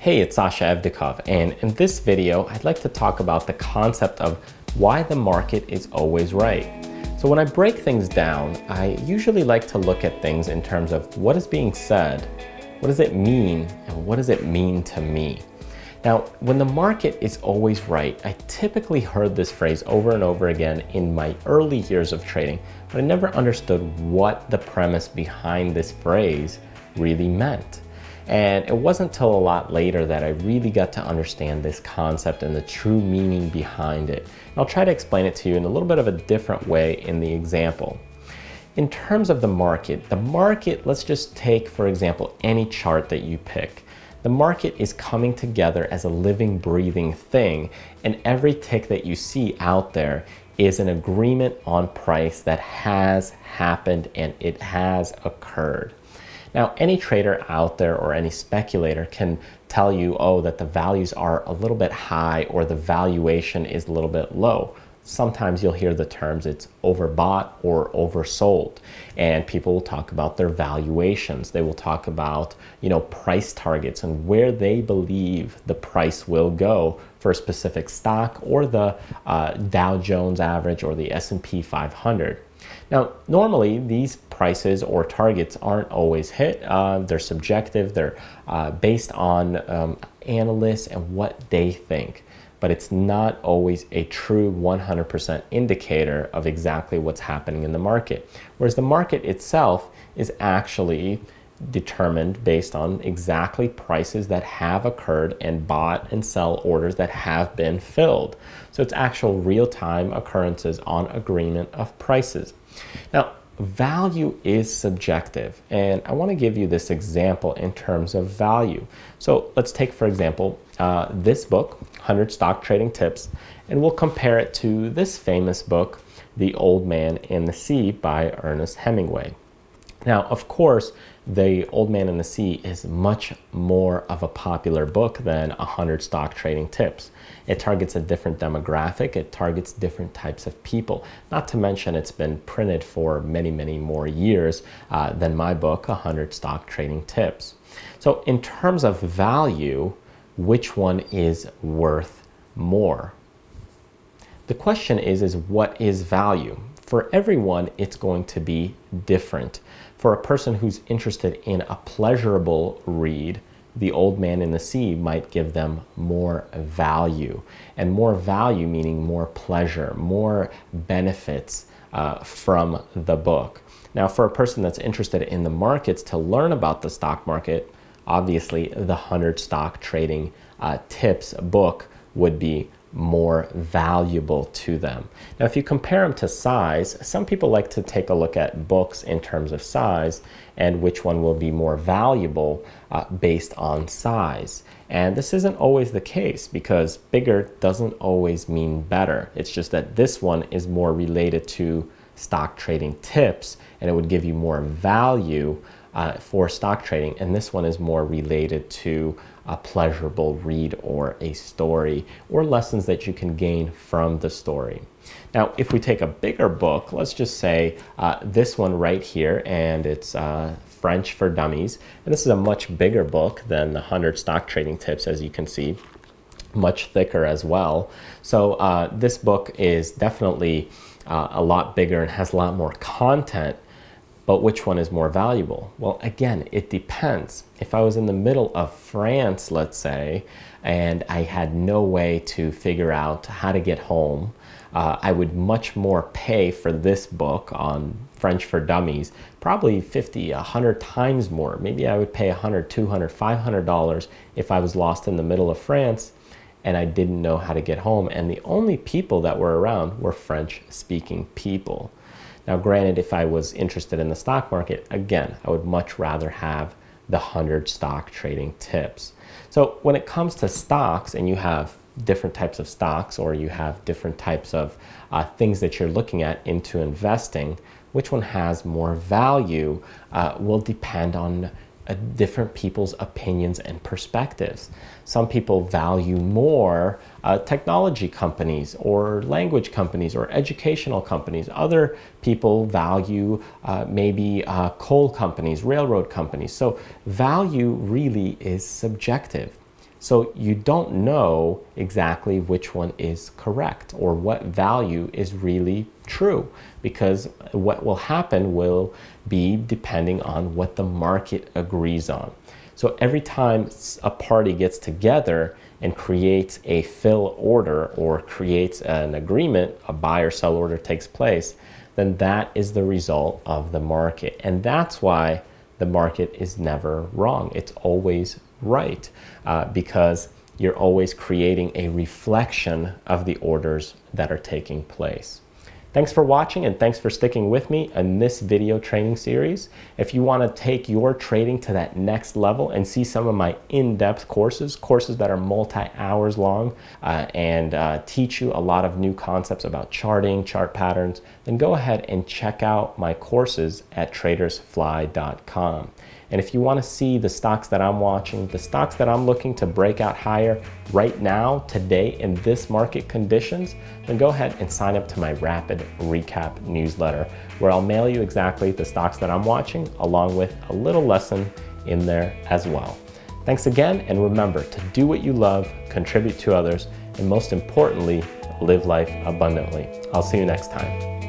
Hey, it's Sasha Evdokov, and in this video, I'd like to talk about the concept of why the market is always right. So when I break things down, I usually like to look at things in terms of what is being said, what does it mean, and what does it mean to me? Now, when the market is always right, I typically heard this phrase over and over again in my early years of trading, but I never understood what the premise behind this phrase really meant. And it wasn't until a lot later that I really got to understand this concept and the true meaning behind it. And I'll try to explain it to you in a little bit of a different way in the example. In terms of the market, let's just take, for example, any chart that you pick. The market is coming together as a living, breathing thing, and every tick that you see out there is an agreement on price that has happened and it has occurred. Now, any trader out there or any speculator can tell you, oh, that the values are a little bit high or the valuation is a little bit low. Sometimes you'll hear the terms it's overbought or oversold, and people will talk about their valuations. They will talk about, price targets and where they believe the price will go for a specific stock or the Dow Jones average or the S&P 500. Now, normally these prices or targets aren't always hit. They're subjective. They're based on analysts and what they think. But it's not always a true 100% indicator of exactly what's happening in the market. Whereas the market itself is actually determined based on exactly prices that have occurred and bought and sell orders that have been filled. So it's actual real-time occurrences on agreement of prices. Now, value is subjective, and I want to give you this example in terms of value. So let's take, for example, this book, 100 Stock Trading Tips, and we'll compare it to this famous book, The Old Man and the Sea by Ernest Hemingway. Now, of course, The Old Man and the Sea is much more of a popular book than 100 Stock Trading Tips. It targets a different demographic. It targets different types of people. Not to mention it's been printed for many, many more years than my book, 100 Stock Trading Tips. So in terms of value, which one is worth more? The question is what is value? For everyone, it's going to be different. For a person who's interested in a pleasurable read, The Old Man and the Sea might give them more value. And more value meaning more pleasure, more benefits from the book. Now, for a person that's interested in the markets to learn about the stock market, obviously the 100 Stock Trading Tips book would be more valuable to them. Now, if you compare them to size, some people like to take a look at books in terms of size and which one will be more valuable based on size. And this isn't always the case because bigger doesn't always mean better. It's just that this one is more related to stock trading tips and it would give you more value for stock trading, and this one is more related to a pleasurable read or a story or lessons that you can gain from the story. Now, if we take a bigger book, let's just say this one right here, and it's French for Dummies, and this is a much bigger book than the 100 Stock Trading Tips, as you can see, much thicker as well. So this book is definitely a lot bigger and has a lot more content. But which one is more valuable? Well, again, it depends. If I was in the middle of France, let's say, and I had no way to figure out how to get home, I would much more pay for this book on French for Dummies, probably 50, 100 times more. Maybe I would pay $100, $200, $500 if I was lost in the middle of France and I didn't know how to get home. And the only people that were around were French-speaking people. Now, granted, if I was interested in the stock market, again, I would much rather have the 100 Stock Trading Tips. So when it comes to stocks and you have different types of stocks or you have different types of things that you're looking at into investing, which one has more value will depend on different people's opinions and perspectives. Some people value more technology companies or language companies or educational companies. Other people value maybe coal companies, railroad companies. So value really is subjective. So you don't know exactly which one is correct or what value is really true, because what will happen will be depending on what the market agrees on. So every time a party gets together and creates a fill order or creates an agreement, a buy or sell order takes place, then that is the result of the market. And that's why the market is never wrong. It's always right, because you're always creating a reflection of the orders that are taking place. Thanks for watching, and thanks for sticking with me in this video training series. If you want to take your trading to that next level and see some of my in-depth courses that are multi-hours long and teach you a lot of new concepts about charting, chart patterns, then go ahead and check out my courses at tradersfly.com. And if you want to see the stocks that I'm watching, the stocks that I'm looking to break out higher right now, today, in this market conditions, then go ahead and sign up to my Rapid Recap newsletter, where I'll mail you exactly the stocks that I'm watching, along with a little lesson in there as well. Thanks again, and remember to do what you love, contribute to others, and most importantly, live life abundantly. I'll see you next time.